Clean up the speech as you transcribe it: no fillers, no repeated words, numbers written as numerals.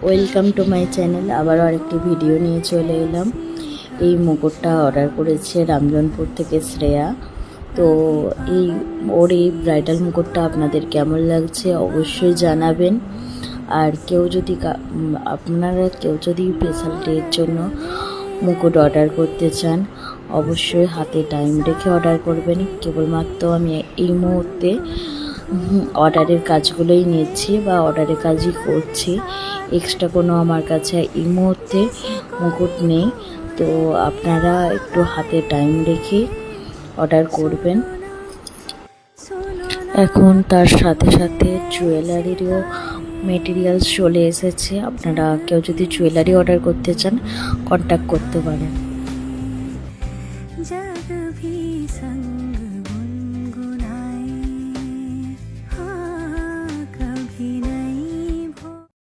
Welcome to my channel. আবারও আরেকটি video নিয়ে চলে এলাম। এই মুকুটটা অর্ডার করেছে রামজনপুর থেকে শ্রেয়া। তো এই ব্রাইডাল মুকুটটা আপনাদের কেমন লাগছে অবশ্যই জানাবেন। আর আপনারা কেউ যদি স্পেশাল ডের জন্য মুকুট অর্ডার করতে চান অবশ্যই হাতে টাইম রেখে অর্ডার করবেন। কেবলমাত্র আমি এই মুহূর্তে অর্ডারের কাজগুলোই নিচ্ছি বা অর্ডারের কাজই করছি। এক্সট্রা কোনো আমার কাছে এই মুহূর্তে মুকুট নেই। তো আপনারা একটু হাতে টাইম রেখে অর্ডার করবেন। এখন তার সাথে সাথে জুয়েলারিরও মেটেরিয়ালস চলে এসেছে। আপনারা কেউ যদি জুয়েলারি অর্ডার করতে চান কন্ট্যাক্ট করতে পারেন।